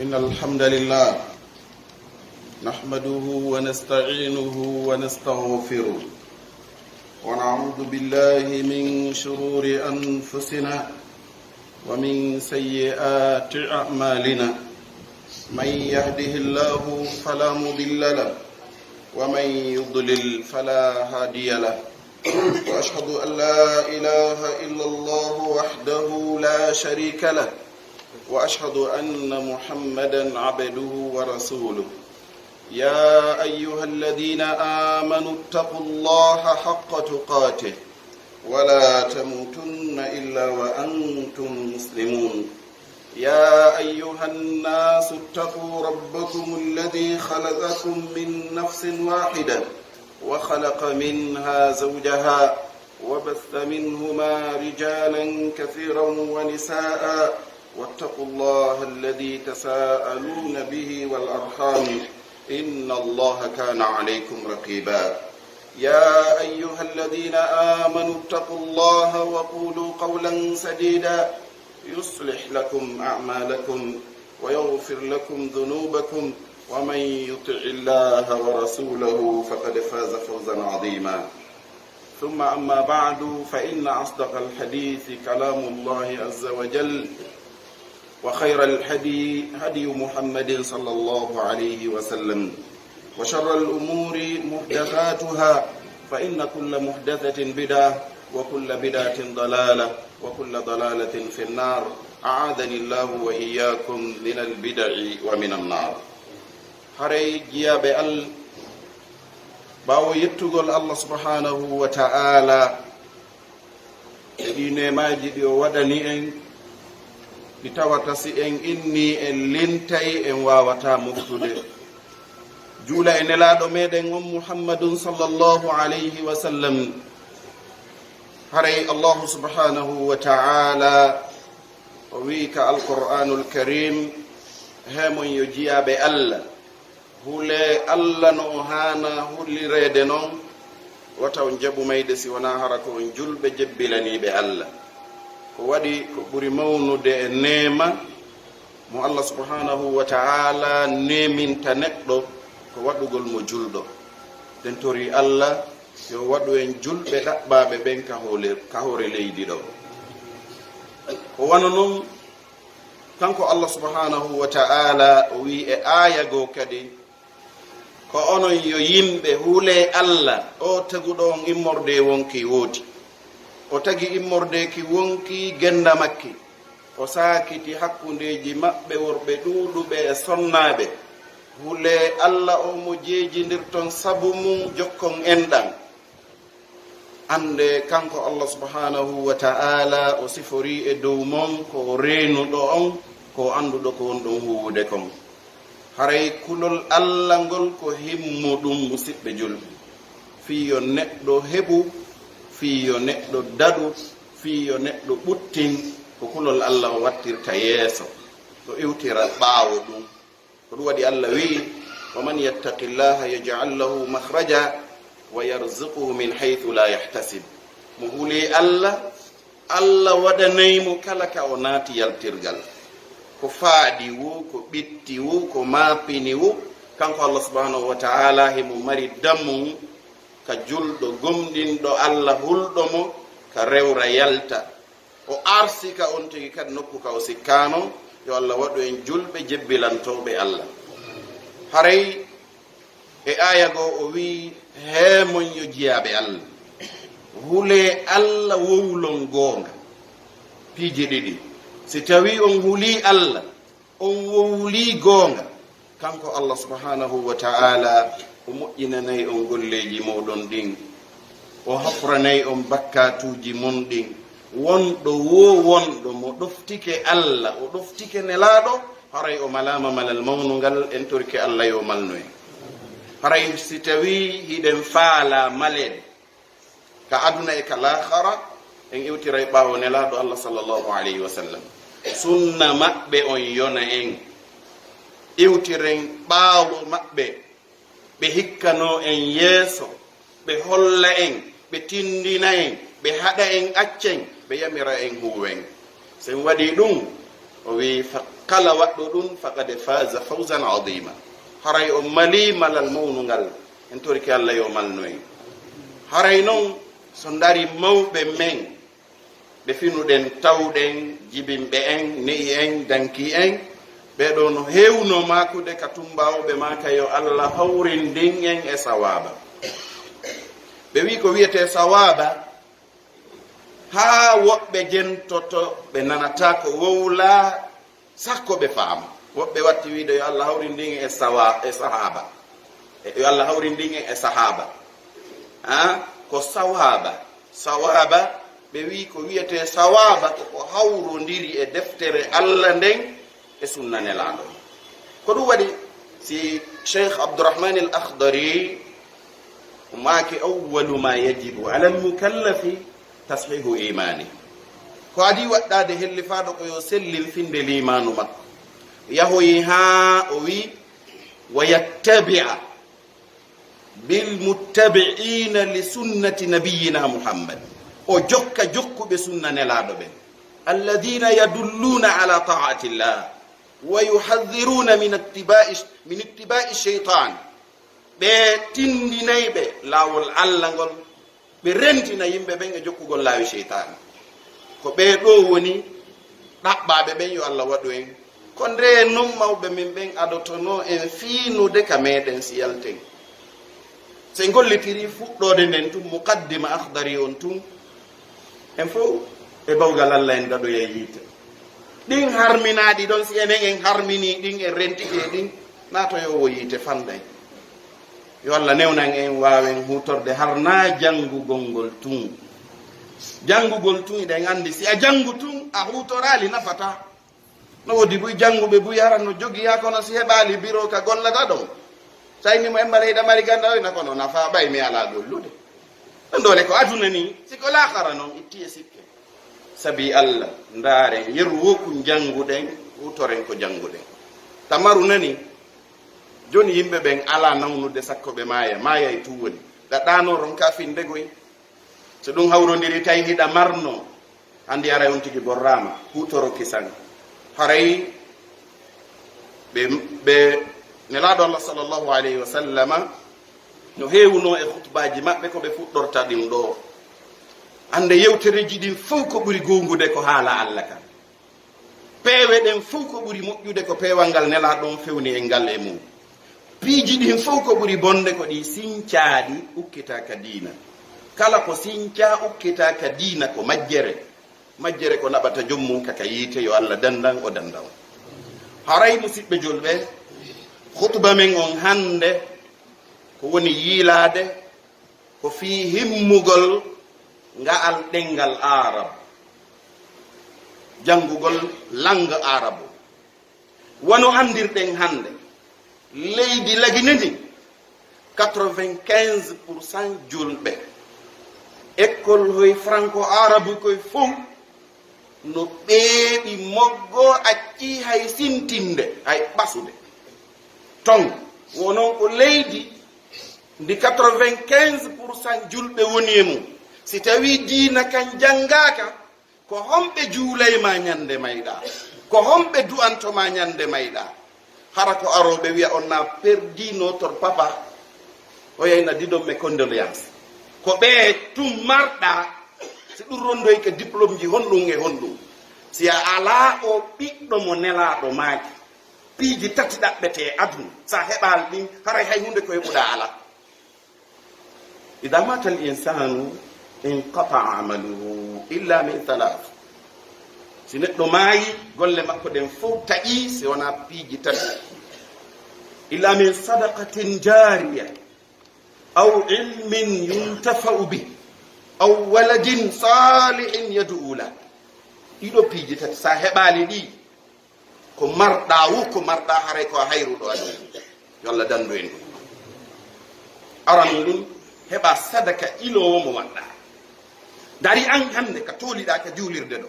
إن الحمد لله نحمده ونستعينه ونستغفره ونعوذ بالله من شرور أنفسنا ومن سيئات أعمالنا من يهده الله فلا مضل له ومن يضلل فلا هادي له وأشهد أن لا إله إلا الله وحده لا شريك له وأشهد أن محمدا عبده ورسوله يا أيها الذين آمنوا اتقوا الله حق تقاته ولا تموتن إلا وأنتم مسلمون يا أيها الناس اتقوا ربكم الذي خلقكم من نفس واحدة وخلق منها زوجها وبث منهما رجالا كثيرا ونساء واتقوا الله الذي تساءلون به والأرحام إن الله كان عليكم رقيبا يا أيها الذين آمنوا اتقوا الله وقولوا قولا سديدا يصلح لكم أعمالكم ويغفر لكم ذنوبكم ومن يطع الله ورسوله فقد فاز فوزا عظيما ثم أما بعد فإن أصدق الحديث كلام الله عز وجل وخير الهدي هدي محمد صلى الله عليه وسلم وشر الأمور محدثاتها فإن كل محدثة بدعة وكل بدعة ضلالة وكل ضلالة في النار أعاذني الله وإياكم من البدع ومن النار haray jiyaɓe Allah ɓawo yettugol Allah subhanahu wa ta'ala e ɗi nemaji ɗi o waɗani en ɗi tawata si en inni en lintay en wawata moftude juula e nelaɗo meɗen on muhammadun sallllahu alayhi wa sallam haray allahu subhanahu wa ta'ala o wi ka alqur'anul karim hemon yo jiyaɓe Allah hule Allah no hana hullirede noon wata on jaɓu mayde si wona hara ko on julɓe jebbilaniɓe Allah ko waɗi ko ɓuri mawnude e nema mo Allah subhanahu wa ta'ala neminta neɗɗo ko waɗugol mo julɗo den tori Allah yo waɗu en julɓe ɗaɓɓaɓe ɓen ka hoore leydi ɗo ko wana noon kanko Allah subhanahu wa ta'ala o wi e aya goo kadi ko onon yo yimɓe huule Allah o taguɗo on immorde wonki woodi o tagi immorde ki wonki genda makki o saakiti hakkundeji maɓɓe worɓe ɗuuɗuɓe e sonnaɓe huule Allah o mo jeejindirton sabu mum jokkon enɗan ande kanko Allah subhanahu wa ta'ala o sifori e dow mon ko reenuɗo on ko anduɗo ko wonɗon huwude kon haray kulol Allah ngol ko himmuɗum musidɓe julɓe fiyo neɗɗo heɓu fiyo neɗɗo daɗu fiyo neɗɗo ɓuttin ko kulol Allah o wattirta yeeso ɗo iwtira ɓaawo ɗum ko ɗum waɗi Allah wi wa man yattaqillaha yaj'al lahu mahraja wa yarzuquhu min haythu la yahtasib mo huuli Allah waɗanaymo kala ka o naati yaltirgal ko faaɗi wu ko ɓitti wu ko maapini wu kanko Allah subhanahu wa ta'ala himo mari dammu ka julɗo gomɗinɗo Allah hulɗo mo ka rewra yalta o arsika on tigi kadi nokku ka o sikkano yo Allah waɗu en julɓe jebbilantoɓe Allah haray e aya goo o wi hemon yo jiyaɓe Allah hule Allah wowlon goonga piiji ɗiɗi si tawi on huli Allah on wowli goonga kanko Allah subhanahu wa ta'ala o moƴƴinanayi on golleji moɗon ɗin o hafranayi on bakkatuji mon ɗin wonɗo wonɗo mo ɗoftike Allah o ɗoftike nelaɗo haray o malama malal mawnugal en torki Allah yo malno en haray si tawi hiɗen faala malede ka aduna e ka lahara en iwtiray ɓawo nelaɗo Allah sallllahu alayhi wa sallam sunna maɓɓe on yona en iwtiren ɓaawo maɓɓe ɓe hikkano en yeeso ɓe holla en ɓe tindina en ɓe haɗa en accen ɓe yamira en huwen sen waɗi ɗum o wi kala waɗɗo ɗum faqad faza fawzan adima. haray o mali malal mawnugal en torki Allah yo malnoyen. haray noon so dari mawɓe men ɓe finuɗen tawɗen jibinɓe en ne'i en danki en ɓeɗo no hewno makude ka tumbawɓe maka yo Allah hawrindin en e sawaba. ɓe wi ko wiyete sawaba ha woɓɓe jentoto ɓe nanata ko wowla sakko ɓe faama. woɓɓe watti wiide yo Allah hawrindin e sahaba yo Allah hawrindin e sahaba ko sawaba ɓe wi ko wiyete sawaba ko hawrodiri e deftere Allah nden e sunna nelaɗo. ko ɗum waɗi si cheikh Abdourahmane al Akhdari maaki awwalu ma yajibu ala almukallafi tashihu imani. ko adi waɗɗade hellifaɗo ko yo sellin finde limanu makko. yahoyi ha o wi wa yattabia bilmuttabiina li sunnati nabiyina Muhammad. o jokka jokkuɓe sunna nelaɗo ɓen alladina yadulluna ala taati llah wa yuhadhiruna min ittibai cheytan. ɓe tindinayɓe laawol Allah ngol ɓe rentina yimɓe ɓen e jokkugol laawi cheytan. ko ɓe ɗo woni ɗaɓɓaɓe ɓen yo Allah waɗu en. ko nde non mawɓe min ɓen adotono en fiinude ka meɗen siyalten. se gollitiri fuɗɗode nden tun muqaddima Akhdari on tun en fof e bawgal Allah en daɗoya yiite. ɗin harminaɗi ɗon si enen en harmini ɗin en rentike ɗin nato yowo yiite fanɗen. yo Allah newnan en wawen hutorde harna janngugol ngol tun. janngugol tun eɗen andi si a janngu tun a hutorali nafata. no wodi buy jannguɓe buy ara no jogiya kono si heɓali biro ka gollata ɗon saynimo en mbaɗa mari ganda oyna kono nafa ɓay mi ala gollude. ɗon dole ko aduna ni siko lahara noon itti e sikke. sabi Allah ndaaren yeru woku jannguɗen hutoren ko jannguɗen. tamaru nani joni yimɓe ɓen ala nawnude sakko ɓe maaya e tu woni ɗaɗɗano ron ka findegoy. so ɗum hawrodiri tayniɗa marno andi ara on tigi borrama hutoro kisan. haray ɓe nelaɗo Allah sallllahu alayhi wa sallama no hewno e hutbaji maɓɓe ko ɓe fuɗɗorta ɗin ɗo. ande yewtereji ɗin fof ko ɓuri gongude ko haala Allah kan. peewe ɗen fof ko ɓuri moƴƴude ko peewal ngal nelaɗon fewni e ngal e mum. piiji ɗin fof ko ɓuri bonde ko ɗi sincaaɗi ukkitaka diina. kala ko sinca ukkitaka diina ko majjere ko naɓata jommum kaka yiite yo Allah dandan o dandan. haray musidɓe julɓe khutba men on hande ko woni yiilade ko fii himmugol nga'al ɗengal arab janngugol langue arabu. wono andirɗen hande leydi laginedi 95% julɓe école hoye franco arabu koye fof no ɓeeɓi moggo acci hay sintinde hay ɓasude ton wonon ko leydi ndi 95% julɓe woni e mum. si tawi diina kan janngaka ko homɓe juulayma ñande mayɗa ko homɓe du'antoma ñande mayɗa. hara ko aroɓe wiya on na perdi notre papa o yayna didon me condoléance ko ɓe tum marɗa si ɗum rondoyke diplôme ji honɗum e honɗum. si a ala o ɓiɗɗo mo nelaɗo maaki piiji tati ɗaɓɓete aduna sa heɓal ɗin haray hay hunde ko heɓuɗa ala. ida mata l insanu inqata amaluhu illa min thalath. si neɗɗo maayi golle makko ɗen fof taƴi si wona piiji tati. illa min sadaqatin jariya aw ilmin yuntafau bih aw waladin salihin yad'u la. ɗiɗo piiji tati sa heɓali ɗi ko marɗa wu ko marɗa haray ko hayruɗo aduna yo Allah dandu en ɗum. aran ɗum heɓa sadaka ilowo mo waɗɗa. dari an hande ka toliɗa ka juulirde ɗo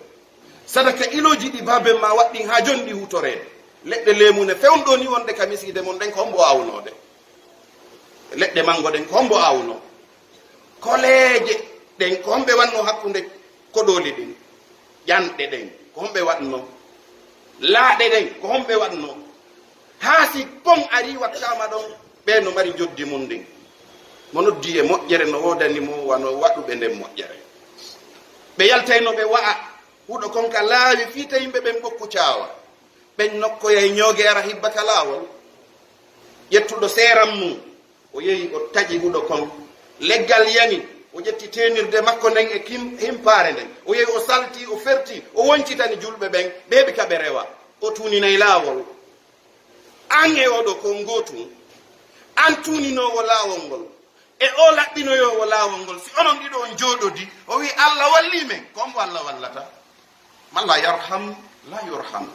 sadaka iloji ɗi baben ma waɗɗin ha joni ɗi hutorede. leɗɗe lemune fewnɗo ni wonde ka miside mon ɗen ko hombo awnode. leɗɗe mango ɗen ko hombo awno. koleje ɗen ko homɓe wanno hakkude koɗoli ɗin. ƴanɗe ɗen ko homɓe waɗno. laaɗe ɗen ko homɓe watno haa si kon ari wattama ɗon ɓe no mari joddi mum ndin mo noddi e moƴƴere no wodanimo wano waɗuɓe nden moƴƴere ɓe yaltayno ɓe wa'a huɗo kon ka laawi fiita yimɓe ɓen ɓokku caawa ɓen nokkoya e ñooge ara hibbaka laawol ƴettuɗo seeram mum o yehi o taƴi huɗo kon leggal yani o ƴetti tenirde makko nden e himpaare nden o yehi o salti o ferti o woncitani julɓe ɓen ɓeeɓi kaɓe rewa o tuuninayi laawol an e oɗo ko gootum an tuuninowo laawol ngol e o laɓɓinoyowo laawol ngol si onon ɗiɗo on jooɗodi o wi allah walli men kombo allah wallata malla yarham la yurham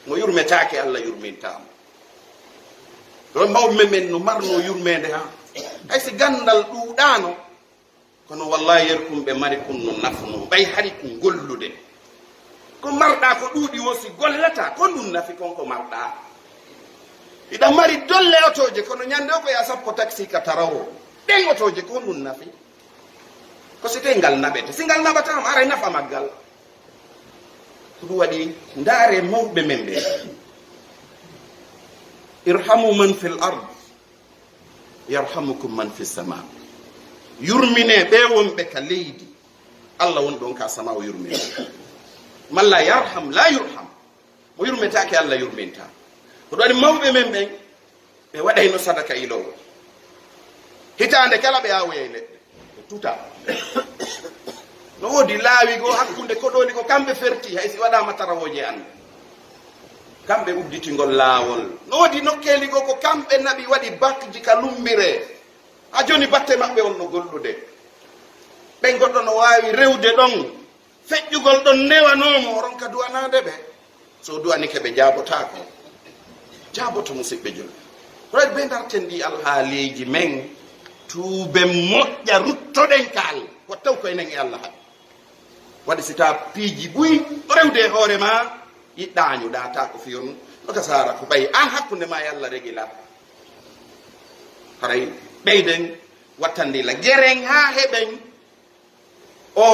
mo yurmetaake allah yurmintamo ɗon mawɓe men no marno yurmede ha hay si gandal ɗuuɗano kono wallahi yerkumɓe mari kun no nafno ɓay hari ko gollude ko marɗa ko ɗuuɗi wo si gollata ko ɗum nafi konko marɗa iɗa mari dolle otoje kono ñande o ko ya sappo taxi ka tarawo ɗen otoje ko ɗum nafi ko site ngal naɓete si ngal naɓatama aray nafa maggal ko ɗum waɗi ndaare mawɓe men ɓe irhamu man fi l ard yarhamukum man fi sama yurmine ɓe wonɓe ka leydi allah woni ɗon ka sama o yurmine malla yarham la yurham mo yurmetake allah yurminta ko ɗum waɗi mawɓe men ɓen ɓe waɗayno sadaka ilowo hitande kala ɓe awoyay leɗɗe ɓe tuta no woodi laawi goo hakkunde koɗoni ko kamɓe ferti hay si waɗama tarawoje ande kamɓe udditingol laawol no woodi nokkeli goo ko kamɓe naɓi waɗi bakji ka lumbire ha joni batte maɓɓe on no gollude ɓen goɗɗo no wawi rewde ɗon feƴƴugol ɗon newanomo ronka duwanade ɓe so duwanike ɓe jaabotako jaaboto musidɓe julɓe hoɗe ɓe darten ɗi alhaaliiji men tuube moƴƴa ruttoɗen kaal wattaw ko enen e allah haɓe waɗi si ta piiji ɓuyi ɗo rewde e hoore ma yiɗɗañuɗa ta ko fiyon ɗoka sara ko ɓayi an hakkunde ma e allah regila haray ɓeyden wattandila gueren ha heɓen o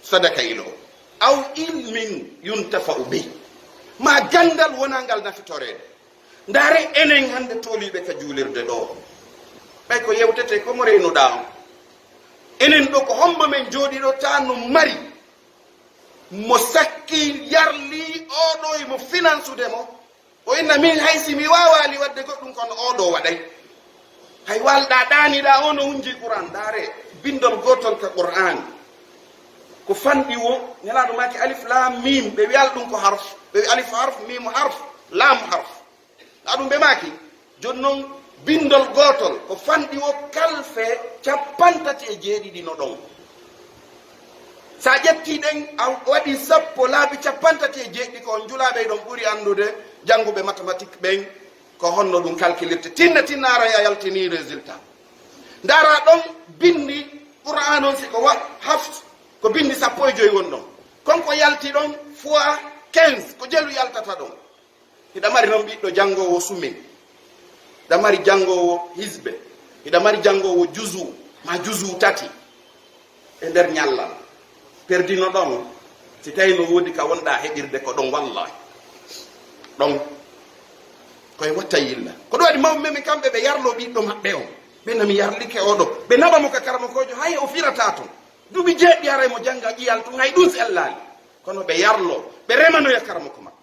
sadaka ilo aw ilmin yuntafa'u bi ma gandal wona ngal nafitorede ndaare enen hande toliɓe ka juulirde ɗo ɓay ko yewtete komo reynuɗa on enen ɗo ko homba men jooɗiɗo ta no mari mo sakki yarli oɗo emo finansude mo o inna min hay si mi wawali wadde goɗɗum kono oɗo waɗay hay walɗa ɗaniɗa o no hunji qouran ndaare bindol gotol ka qur'an ko fanɗi wo nelaɗo maki alif lam mim ɓe wiyal ɗum ko harf ɓe wi alif harf mim harf lam harf ɗa ɗum ɓe maki joni noon bindol gotol ko fanɗi wo kalfe 57 no ɗon sa ƴetti ɗen a waɗi sappo laabi 57 ko julaɓe ɗon ɓuuri andude jannguɓe mathématique ɓen ko honno ɗum calculirte tinnara a yaltini résultat ndara ɗon bindi qouran on si ko wa haft ko bindi 15 won ɗon konko yalti ɗon fois 15 ko jelu yaltata ɗon hiɗa mari noon ɓiɗɗo janngowo sumin hiɗa mari janngowo hisbe hiɗa mari janngowo jusu ma jusu tati e nder ñallal perdino ɗon si tawi no woodi ka wonɗa heɓirde ko ɗon wallahi ɗon koye watta yilla ko ɗo waɗi mawɓe men kamɓe ɓe yarlo ɓiɗɗo maɓɓe o ɓe nami yarlike oɗo ɓe naɓa mo ka karamakojo hay o firata toon duuɓi jeeɗɗi haray mo jannga ƴiyal tun hay ɗum sellali kono ɓe yarlo ɓe remanoya karamako maɓɓe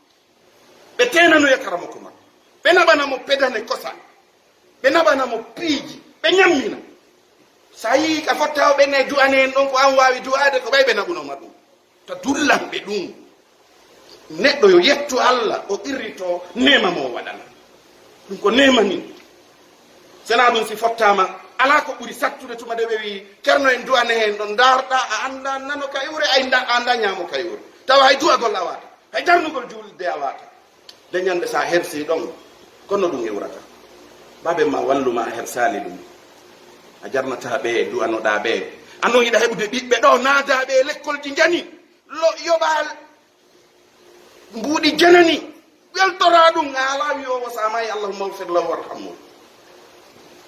ɓe tenanoya karamako maɓɓe ɓe naɓanamo pedane kosa ɓe naɓanamo piiji ɓe ñammina sa yii ka fotta o ɓenne du'ane en ɗon ko an wawi du'ade ko ɓay ɓe naɓunoma ɗum to dullanɓe ɗum neɗɗo yo yettu allah o irrito nema mo waɗana ɗum ko nema ni sena ɗum si fottama ala ko ɓuri sattude tuma de ɓe wi ceerno en du'ane hen ɗon darɗa a anda nano kayure a anda ñaamo kayure tawa hay du'agol a wata hay darnugol julde a wata de ñande sa hersi ɗon kono ɗum iwrata baɓe ma walluma a hersali ɗum a jarnata ɓe du'anoɗa ɓe ano yiɗa heɓude ɓiɓɓe ɗo naadaɓe lekkolji jani yoɓal mbuuɗi janani weltora ɗum a ala wi o wasamayi allahumma gfir lahu warhamhu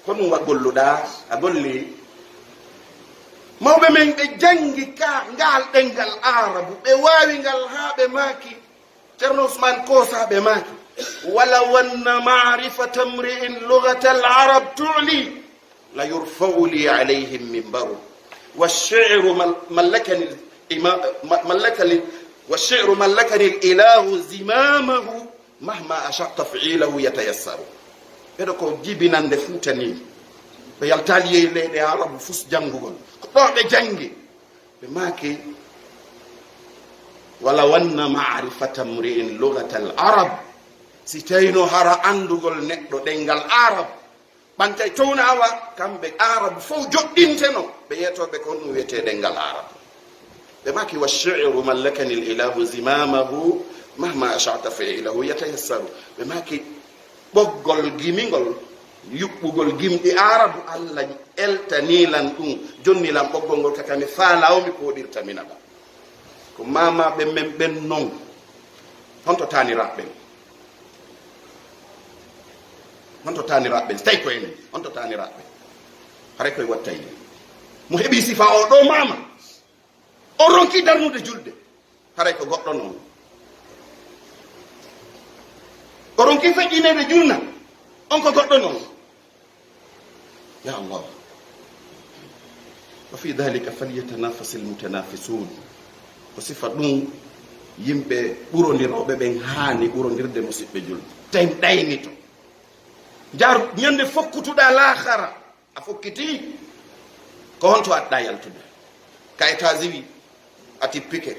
ko ɗum wa golluɗa a golli mawɓe men ɓe jangi ka ngal ɗengal arabu ɓe wawi ngal ha ɓe maaki ceerno ousmane kosaɓe maaki walaw anna marifata mri'in lugata al arab tuli la yurfau li alayhim minbaru والشعر ملكني الإله زمامه مهما أشأت تفعيله يتيسر بدكو جيبنا نفوتني بيالتالي لي عرب فوس جانغول كدو جانغي بماكي ولو أن معرفة امرئ لغة العرب سيتينو هرا أندغول نيدو دنگال عرب bantay townawa kamɓe arabe fof joɗɗinteno ɓe yetoɓe ko ɗum wiyete ɗengal arabe ɓe maki wa shiru mallakani l ilahu zimamahu mahma achata fiilahu yatayassaru ɓe maki ɓoggol gimigol yuɓɓugol gimɗi arabu allah eltanilan ɗum jonnilan ɓoggol ngol kakami faalawmi koɗirtaminaɓa ko mamaɓe men ɓen noon honto taniraɓɓen honto taniraɓe tawi ko enen honto taniraɓe haray koye wattayde mo heeɓi sifa o ɗo mama o ronki darnude julde haray ko goɗɗo noon o ronki feƴƴinede julna on ko goɗɗo noon ya allah wa fi dhalika falyatanafasi almutanafisun ko sifa ɗum yimɓe ɓurodiroɓe ɓen haani ɓurodirde musidɓe julde tawi ɗayni to jar ñande fokkutuɗa lahara a fokkiti ko honto aɗɗa yaltude ka états wi a tippike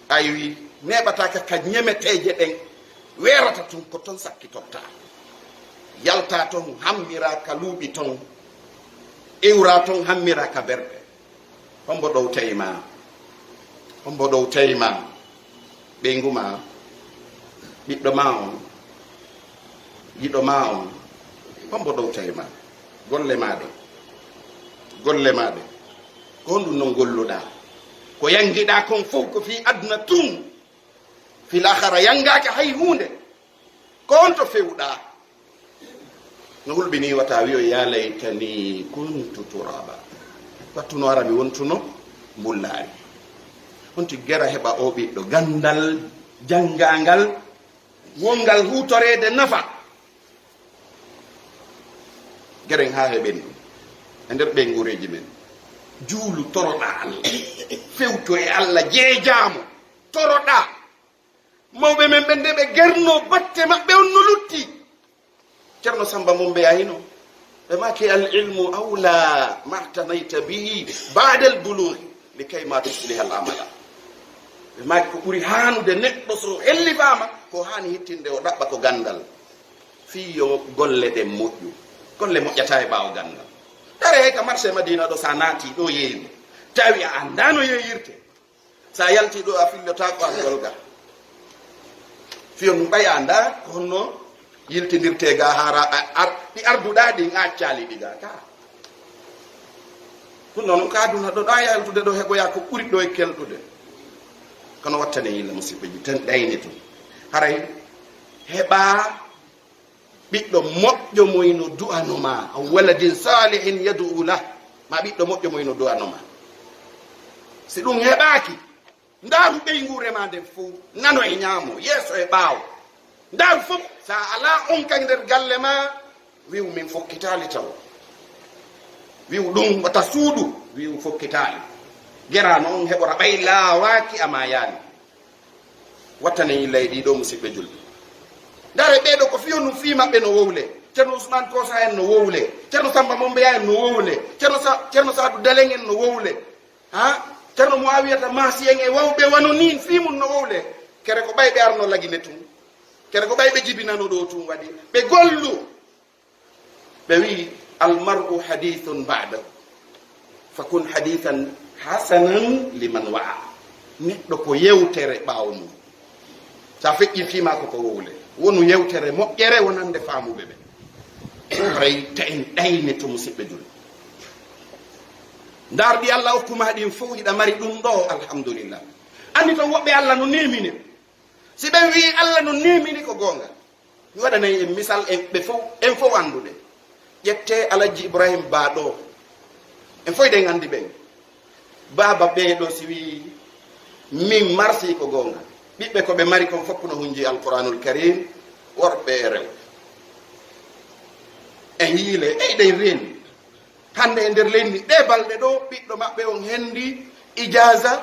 ay wi neɓataka ka ñemeteje ɗen weerata tun ko ton sakkitotta yalta ton hammira ka luuɓi ton iwra ton hammira ka berɗe hombo ɗow teyma hombo ɗow teyma ɓeygu ma ɓiɗɗo ma on yiɗo ma on hombo ɗow tawima golle maɗe ko honɗum noon golluɗa ko yangiɗa kon fof ko fi aduna tun fi lahara yangaka hay hunde ko honto fewɗa no hulɓini wata wiyo ya laytani kuntu turaba wattuno ara mi wontuno mbullari honti gera heɓa o ɓiɗɗo gandal jangangal wongal hutorede nafa geren ha heɓen ɗum e nder ɓe gureji men juulu toroɗa allah fewto e allah jeejamo toroɗa mawɓe men ɓe nde ɓe gerno batte maɓɓe on no lutti ceerno samba mum ɓe yahino ɓe maki al ilmu awla martanayta bihi bada al buluhi likay ma tusliha al amala ɓe maki ko ɓuuri hanude neɗɗo so hellifama ko hani hittinde o ɗaɓɓa ko gandal fiyo golle ɗen moƴƴu golle moƴƴata e ɓaawo gandal dare hay ka marché madina ɗo sa naati ɗo yeeyi tawi a andano yeeyirte sa yalti ɗo a fillota ko an golga fiyo ɗum ɓay anda ko honno yiltidirte ga hara ɗi arduɗa ɗin accali ɗi ga ka ɗum noon ka aduna ɗo ɗa yaltude ɗo heɓoya ko ɓuri ɗo e kelɗude kono wattane yilla musidɓe ji ten ɗayni tum haray heɓa ɓiɗɗo moƴƴo moyno du'anoma waladin salihin yad'u lah ma ɓiɗɗo moƴƴo moyno du'anoma si ɗum heɓaki ndaru ɓeygurema nden fof nano e ñaamo yeeso e ɓaawo ndaru fof sa ala on kan nder galle ma wiw min fokkitali taw wiw ɗum wata suudu wiw fokkitali gera noon heɓora ɓay laawaki ama yaani wattane yillay ɗiɗo musidɓe julɓe dare ɓeɗo ko fiyo num fi maɓɓe no wowle ceerno ousmane kosa en no wowle ceerno samba mombeya en no wowle ceerno sadou daleng en no wowle ha ceerno moawiyata masien e wawɓe wano nin fimum no wowle kere ko ɓay ɓe arno lagine tum kere ko ɓay ɓe jibinano ɗo tum waɗi ɓe gollu ɓe wi almar'u hadithun ba'dahu fakun hadithan hasanan liman wa'a neɗɗo ko yewtere ɓaawo mum sa feƴƴi fimako ko wowle wonu yewtere moƴƴere wonande faamuɓe ɓe ray ta en ɗayne to musidɓe julɓe darɗi allah hokkuma ɗin fof hiɗa mari ɗum ɗo alhamdulillah andi ton woɓɓe allah no nemini si ɓe wi allah no nemini ko gonga mi waɗanayi en misal ɓe fof en fof andude ƴette alhaji ibrahim baɗo en fof ɗen andi ɓen baba ɓeeɗo si wi min marsi ko gonga ɓiɓɓe ko ɓe mari kon fof no hunji alquranul karim worɓe e rewɓe e hiile ɗen reeni hande e nder leydi ɗe balɗe ɗo ɓiɗɗo maɓɓe on hendi ijaza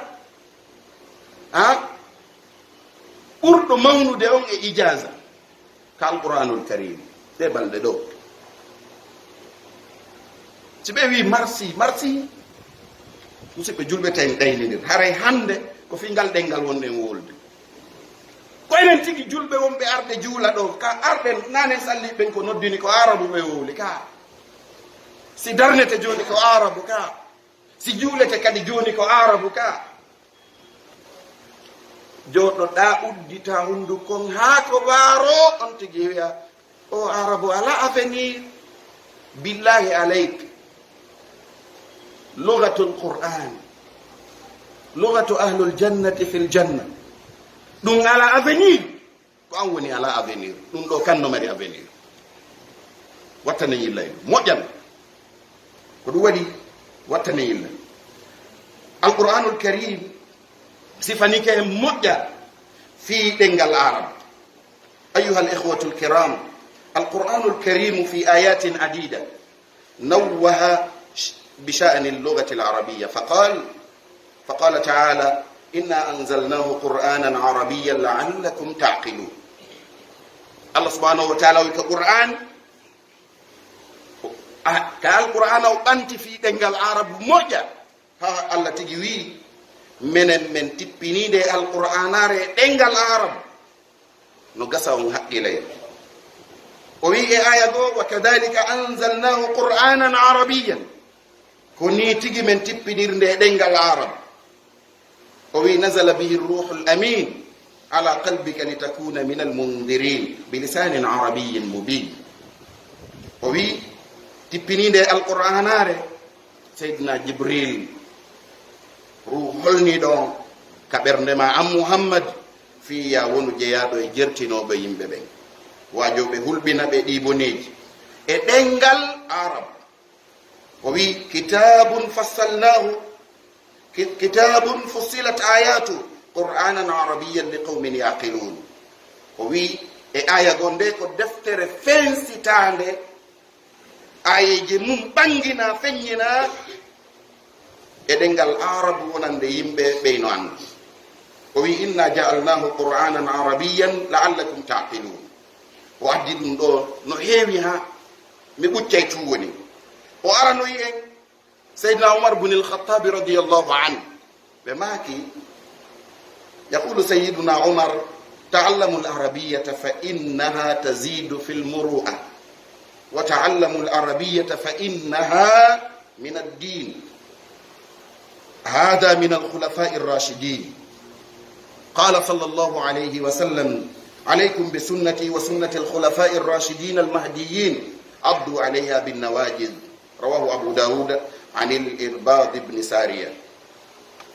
ɓurɗo mawnude on e ijaza ka alquranul karim ɗe balɗe ɗo si ɓe wi marsi musidɓe julɓe ten ɗaynidir haray hande ko fi ngal ɗengal wonɗen wolde ko enen tigi julɓe wonɓe arde juula ɗo ka arɗen nanen salliɓen ko noddini ko arabu ɓe wowli ka si darnete joni ko arabu ka si juulete kadi joni ko arabu ka joɗoɗa uddita hundukon haa ko waaro on tigi wiya o arabu ala avenir billahi aleyk lugatul qur'an lugatu ahlul jannati fil janna ɗum ala avenir ko an woni ala avenir ɗum ɗo kanno mari avenir wattane yilla moƴƴan ko ɗum waɗi wattane yilla alqur'anul karim sifanike e moƴƴa fi ɗengal arab ayuha alikhwatu lkiram alqur'anul karimu fi ayatin adida nawwaha بشأن اللغة العربية فقال تعالى إنا أنزلناه قرآنا عربيا لعلكم تعقلون الله سبحانه وتعالى القرآن كالقرآن أنت في دنجال العرب موجة ها الله تجوي من تبني ده القرآن دنجال العرب نقصهم حق إليه وفي آية وكذلك أنزلناه قرآنا عربيا كوني تيجي من تبنير دنجال العرب وفي نزل به الروح الأمين على قلبك لتكون من المنذرين بلسان عربي مبين وفي تبنير القرآن سيدنا جبريل روح الندون كبرنما أم محمد في ياون جيادو جرتينو بيم ببين واجو بهول بنا بديبونيج دنجال العرب وفي كتاب فصلت آياته قرآنا عربيا لقوم يعقلون وفي آية gonde ko deftere fensitande ayeje mum bangina feññina e dengal arabu wonande yimɓe ɓeyno andi o wi inna ja'alnahu qur'anan arabiyan la'allakum taqilun o addi ɗum ɗo no heewi ha mi ɓuccay tu woni o aranoyi en seydna umar bne alkhatabi radiallahu anhu ɓe maaki yaqulu sayiduna umar ta'allamu alarabiyata fa innaha tazidu fi lmuru'a wa ta'allamu alarabiyata fa innaha min addin hada min alkhulafai arrashidin qala sallallahu alayhi wa sallam alaykum bisunnati wa sunnati alkhulafai arrashidin almahdiyin addu alayha binnawajid rawahu abu daud an al-irbad ibn sariya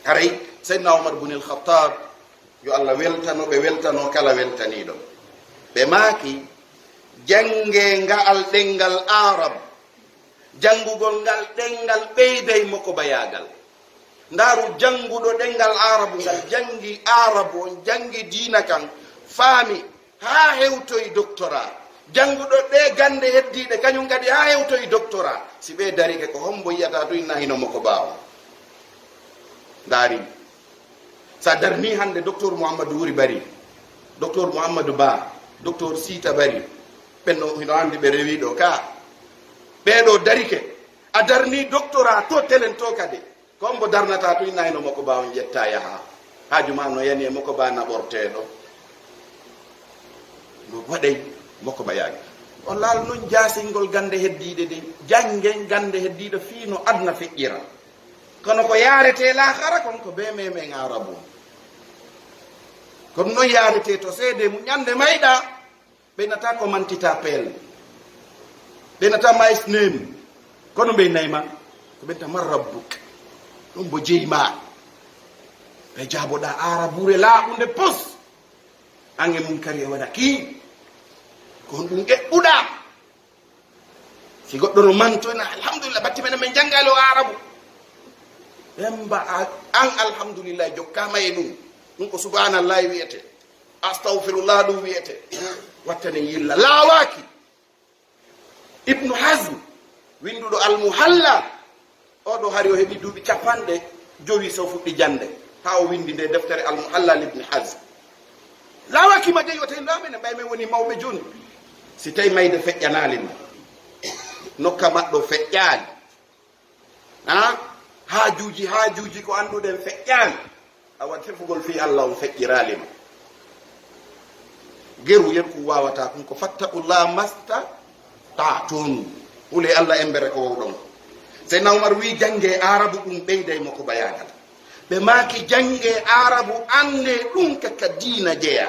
haray sayyidina umar ibn al-khattab yo allah weltano ɓe weltano kala weltaniɗo ɓe maaki jange ngal ɗengal arab jangugol ngal ɗengal ɓeyday moko bayagal ndaru janguɗo ɗengal arabu ngal jangi arabu on jangi diina kan faami ha hewtoyi doctorat janguɗo ɗe gande heddiɗe kañum kadi ha hewtoyi doctorat si ɓe darike ko hombo yiyata to inna hino moko bawa ndaari sa darni hande docteur mouhamadou wuri bari docteur mouhamadou ba docteur sita bari ɓenno hino andi ɓe rewi ɗo ka ɓeɗo darike a darni doctorat to telen to kadi ko hombo darnata to inna hino moko bawa jetta yaha hajuma no yani e moko ba naɓorteɗo no waɗay moko bayaki o laal noon jasingol gande heddiɗe de janggen gande heddiɗo fii no adna feƴƴira kono ko yarete lahara kon ko be memen arabu kono noon yarete to seede mu ñande mayɗa ɓeynata ko mantita peel ɓeynata mais nem kono ɓe nayma ko ɓenta man rabbuk ɗum bo jeyma ɓe jaboɗa arabure laaɓude pos ange mum kari e waɗa ki ko ɗum eɓɓuɗa si goɗɗo no mantoyna alhamdulillah batti menen min janggali o arabu ɓemba an alhamdulillah jokkama e ɗum ɗum ko subhanallahi wiyete, astahfirullah ɗum wiyete, wattane yilla laawaki. Ibnu Hazm winduɗo almuhalla oɗo hari o heɓi duuɓi 50 so fuɗɗi jande ha o windi nde deftere almuhalla libni Hazm. Laawaki ma jeyi o tawi ndamene mbay men woni mawɓe joni. Si tawi mayde feƴƴanalima, nokka maɗɗo feƴƴaali, haajuji ko annduɗen feƴƴaali, a wat fefugol fi Allah on feƴƴiralima. Geru yerku wawata ɗum ko fattaqullah masta ta'tun, hule Allah embere ko wowɗon. Seydina Umar wi jange arabu ɗum ɓeyday mako bayanal. Ɓe maaki jange arabu ande ɗum kaka diina jeya.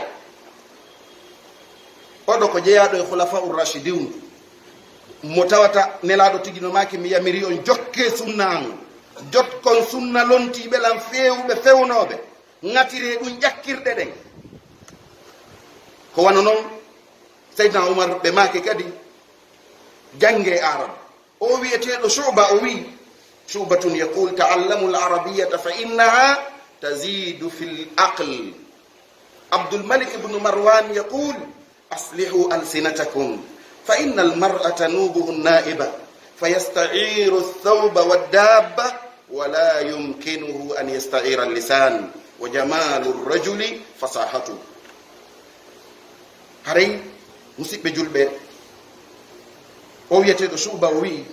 Oɗo ko jeyaɗo e khulafa'ur rashidun mo tawata nelaɗo tigi no maaki mi yamiri on jokke sunna an, jotkon sunna lontiɓe lan fewɓe fewnoɓe, ŋatire ɗum ƴakkirɗe ɗen. Ko wano noon Seydina Umar ɓe maaki kadi jange arabu. O wiyeteɗo Shu'ba o wi Shu'batun yaqul ta'allamu al-arabiyyata fa innaha tazidu fil aql. Abdul Malik ibn Marwan yaqul aslihu alsinatakum fa inna al-mar'ata nubuhu an-na'iba fayasta'iru ath-thawba wad-dabba wa la yumkinuhu an yasta'ira al-lisan wa jamalu ar-rajuli fasahatu. Haray musidɓe julɓe, o wiyeteɗo Shu'ba o wi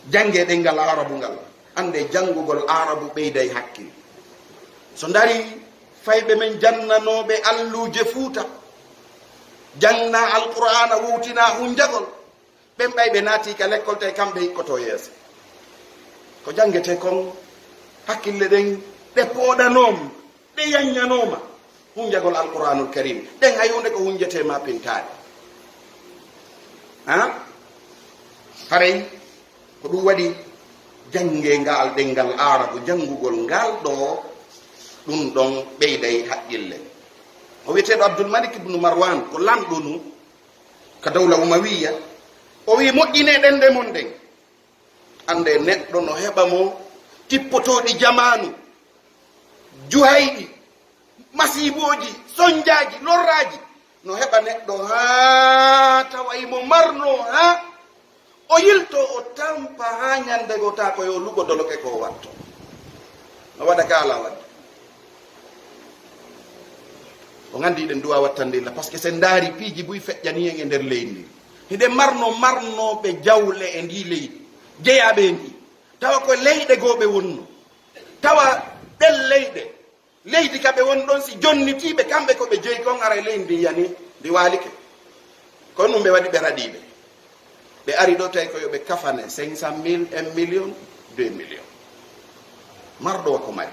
jange ɗengal arabu ngal, ande jangugol arabu ɓeyday hakkil. So dari fayɓe men jannanoɓe alluje Fuuta, jangna alqur'ana wutina hunjagol, ɓen ɓayɓe naati ka l'école te kamɓe hikkoto yeeso. Ko jangete kon hakkille ɗen ɗe pooɗanom, ɗe yanyanoma hunjagol alqur'anul karim, ɗen hayunde ko hunjete ma pintade. Haray ko ɗum waɗi jange ngal ɗengal arabu, jangugol ngal ɗo ɗum ɗon ɓeyday haqqille. O wiyeteɗo Abdul Malik ibn Marwan ko lamɗo nu ka dawla umawiya, o wi moƴƴine ɗende mon ɗen, ande neɗɗo no heɓa mo tippotoɗi jamanu, juhayɗi, masiboji, soñjaji, lorraji, no heɓa neɗɗo ha tawaymo marno ha o yilto o tampa ha ñandego ta ko yo lugo doloke ko watto. No waɗa ka ala wadde. O gandi ɗen duwa wattandilla par ce que sen daari piiji buy feƴƴani en e nder leydi ndi, hiɗen marnoɓe jawle e ndi leydi jeyaɓe ndi, tawa ko leyɗe gooɓe wonno, tawa ɗen leydi kaɓe woni ɗon si jonnitiɓe kamɓe ko ɓe jeyi kon ara leydi ndi yani ndi walike. Kono ɗum ɓe waɗi ɓe raɗiɓe, ɓe ari ɗo tawi ko yoɓe kafane 500 000, 1 million, 2 million. Marɗo ko mari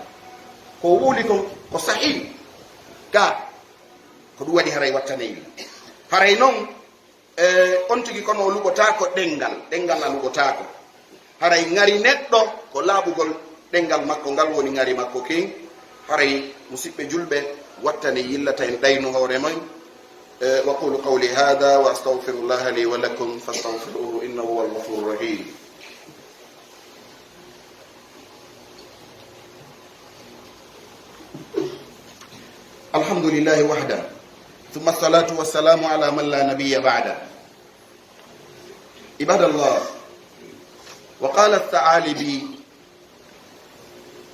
ko wuuli kon ko sahih ga ko ɗum waɗi haray wattane yimɓe. Haray noon on tigi kono o lugotako ɗengal a lugotako. Haray ngari neɗɗo ko laaɓugol ɗengal makko ngal woni ngari makko king. Haray musidɓe julɓe wattane yillata en ɗayno hoore moy. وقولوا قولي هذا واستغفر الله لي ولكم فاستغفروه انه هو الغفور الرحيم. الحمد لله وحده ثم الصلاة والسلام على من لا نبي بعده. عباد الله، وقال الثعالبي: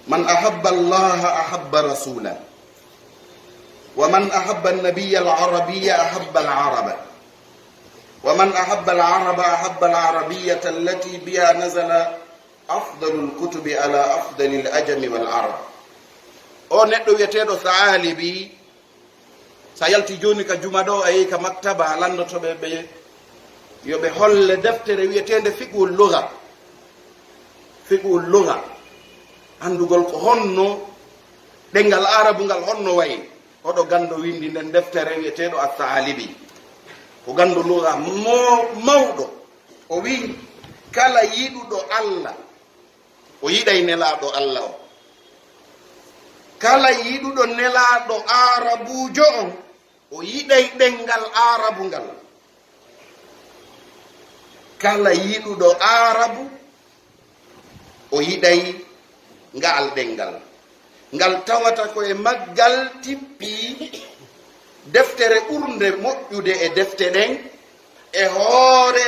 من أحب الله أحب رسوله، ومن أحب النبي العربي أحب العرب، ومن أحب العرب أحب العربية التي بها نزل أفضل الكتب على أفضل الأجم والعرب. o neɗɗo wiyeteɗo Tha'alibi sa yalti joni ka juma ɗo ayi ka maktaba landotoɓe ɓe yoɓe holle deftere wiyetede fiqhul lugha, andugol ko honno ɗengal arabu ngal honno wayi. Oɗo gando windi nden deftere wiyeteɗo Ath-Tha'alibi ko gando lugha mawɗo. O wi kala yiɗuɗo Allah o yiɗay nelaɗo Allah o, kala yiɗuɗo nelaɗo arabujo on o yiɗay ɗengal arabu ngal, kala yiɗuɗo arabu o yiɗay ngal ɗengal. ngal tawata ko e maggal tippi deftere ɓurde moƴƴude e defte ɗen e hoore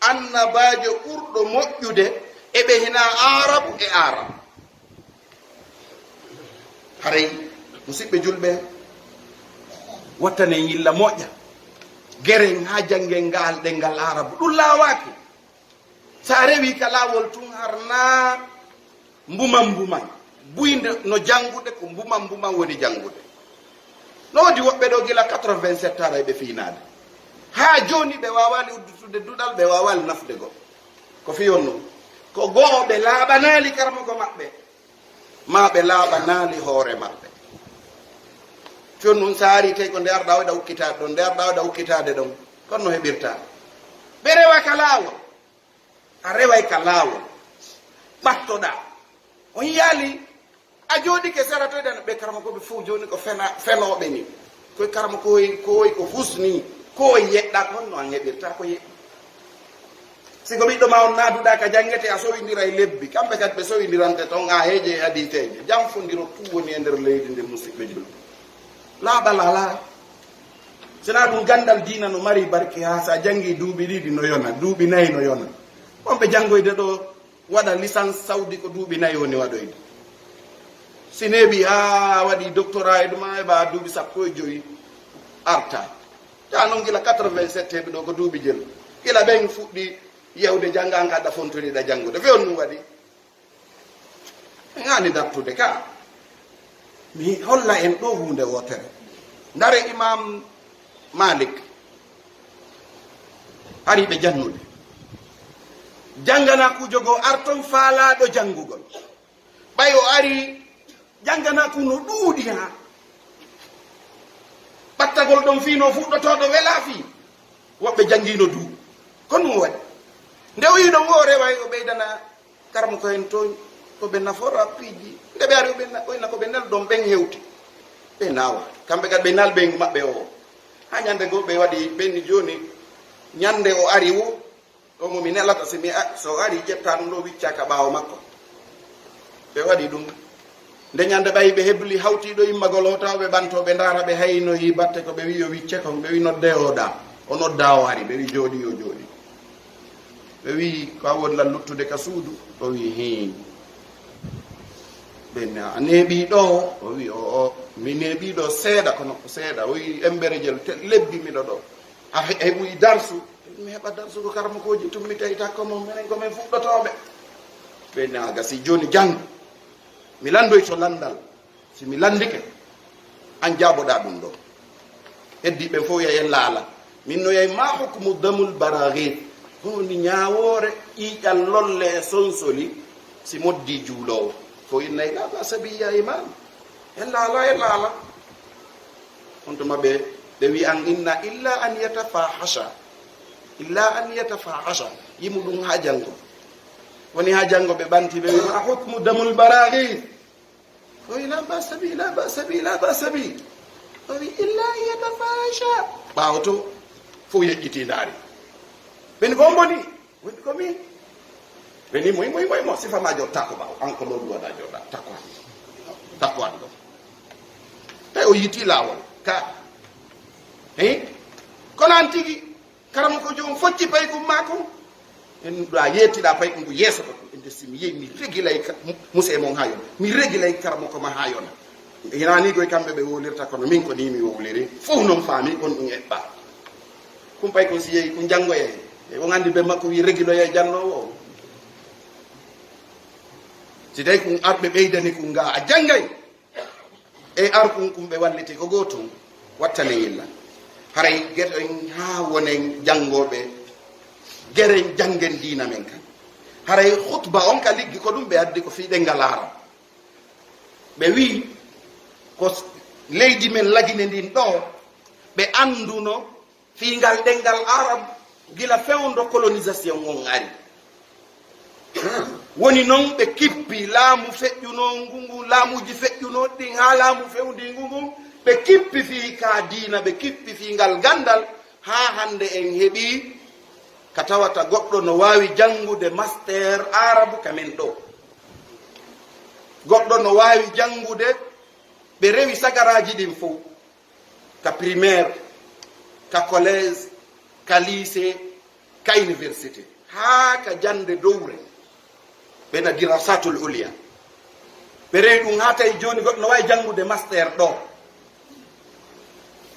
annabajo ɓurɗo moƴƴude eɓe hina arabu e arabu. haray musidɓe julɓe wattanen yilla moƴƴa geren ha janggen ngal ɗengal arabu ɗum laawaki. sa rewi ka laawol tun harna mbuman buyde no jangude ko mbuman woni jangude. no wodi woɓɓe ɗo gila 87 ara ɓe finade ha joni ɓe wawali uddutude duɗal, ɓe wawali nafde go ko fiyon no ko goo ɓe laaɓanali karmogo maɓɓe ma ɓe laaɓanali hoore maɓɓe. fiyon nun saari tawi ko nde arɗa waɗa ukkitade ɗon, nde arɗa waɗa ukkitade ɗon, kono no heɓirta. ɓe rewa ka laawol, a reway ka laawol ɓattoɗa on yaali a jooɗi ke seratoyɗen ɓe karmakoɓe fof joni ko fenoɓe ni koye karma koy ko fusni koye yeɗɗa kon no a heɓirta ko yeɗɗi. siko ɓiɗɗo ma on naaduɗa ka jangete a sowidira e lebbi, kamɓe kadi ɓe sowidirante toon a heeje e haditeje. jam fondiro tout woni e nder leydi ndi musidɓe julɓe. laaɓal ala sina ɗum gandal diina no mari barke ha sa jangi duuɓi ɗiɗi no yona, duuɓi nayyi no yona. wonɓe jangoyde ɗo waɗa licence saudi ko duuɓi nayyi woni waɗoyde. si neeɓi ha waɗi doctorat e ɗuma heɓa duuɓi 15 arta. ta noon gila 87 heɓe ɗo ko duuɓi jel gila ɓen fuɗɗi yewde jangga gaɗa fontoniɗa jangude. fe on ɗum waɗi hani dartude ka mi holla en ɗo hunde wotere. ndare imam malik ari ɓe jannude jangana kujogo arton faalaɗo jangugol ɓay o ari jangana ku no ɗuuɗi ha ɓattagol ɗon fino fuɗɗotoɗo wela fi woɓɓe jangino duuɓi kono ɗum waɗi nde o yiɗo wo reway o ɓeydana karmo ko hen toon koɓe nafora piiji nde ɓe ari oyna koɓe nel ɗon ɓen hewti ɓe nawa kamɓe kadi ɓe nal ɓen maɓɓe o ha ñande goo ɓe waɗi ɓenni joni ñande o ari wo o momi nelata simi so ari ƴetta ɗum ɗo wiccaka ɓaawo makko ɓe waɗi ɗum nde ñande ɓayi ɓe hebli hawtiɗo immagol o taw ɓe ɓantoɓe ndaara ɓe haynoyi batte ko ɓe wi o wicce kon ɓe wi nodde oɗa o nodda o ari ɓe wi jooɗi o jooɗi ɓe wi ko a wonla luttude ka suudu o wi hin ɓe a neeɓi ɗo o wi o mi neeɓi ɗo seeɗa kono seeɗa o wi emberejel lebbi miɗo ɗo a heɓuyi darsu mi heɓa darsugo karmakoji tummi tawi takkomo minen komin fuɗɗotoɓe ɓe naga si joni jang mi landoy to landal si mi landike an jaaboɗa ɗum ɗo heddiɓe fof yayen laala min no yay ma hukmu damul baragir honi ñawore ƴiƴal lolle e sonsoli si moddi juulowo fo innayi la ba sabiya imam en laala on to maɓɓe ɓe wi an inna illa an yatafahasha yimu ɗum ha janggo woni ha janggo ɓe ɓanti ɓe wi ma hukmu damul baragir o wi la ba sabi o wi illa an yatafahasha ɓawo to fof yeƴƴiti ndaari ɓeni ko mboni woni ko min ɓeni moy mo sifamajo takko ɓaw an ko ɗo duwaɗa joɗa takko an ɗo tawi o yiti lawol ka kono an tigi karama ko jomum focci pay kum makon en ɗa yettiɗa pay ɗum ko yeeso ko inde si mi yeyi mi régilay musse mon ha yona mi régilay karama koma ha yona hinani koye kamɓe ɓe wolirta kono min ko ni mi wowliri fof noon faami kon ɗum eɓɓa kum pay ko si yeeyi ko janggoye e o andi ɓe makko wi réguloye jannowo o si tawi kum arɓe ɓeydani kum ga a janggay e ar kum ɓe walliti ko gotum wattane yilla haray gueɗen ha wonen janggoɓe gueren janggen diina men kan haray khutba on ka liggi ko ɗum ɓe addi ko fiiɗe ngalara ɓe wi ko leydi men lagine ndin ɗo ɓe anduno fiingal ɗengal arab gila fewndo colonisation on ari woni noon ɓe kippi laamu feƴƴuno ngungu laamuji feƴƴuno ɗin ha laamu fewndi ngungu ɓe kippi fi ka diina ɓe kippi fi ngal gandal ha hande en heeɓi ka tawata goɗɗo no wawi jangude master arabu kamen ɗo goɗɗo no waawi janngude ɓe rewi sagaraji ɗin fof ka primaire ka collège ka lycée ka université haa ka jande dowre ɓena dirasatul ulia ɓe rewi ɗum haa tawi jooni goɗɗo no waawi janngude master ɗo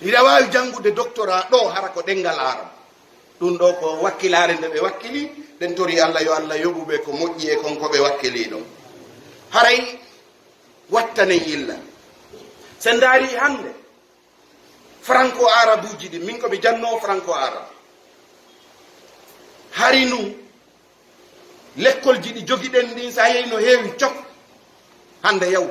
ina waawi janngude doctorat ɗo hara ko ɗenngal aram ɗum ɗo ko wakkilare nde ɓe wakkili ɗen tori allah yo allah yoɓuɓe ko moƴƴi e konko ɓe wakkili ɗo haray wattane yilla sen daari hannde franco arabe uji ɗi min komi janno franco arabe hari nu l'école ji ɗi jogiɗen ɗin sa yehi no heewi cok hande yaw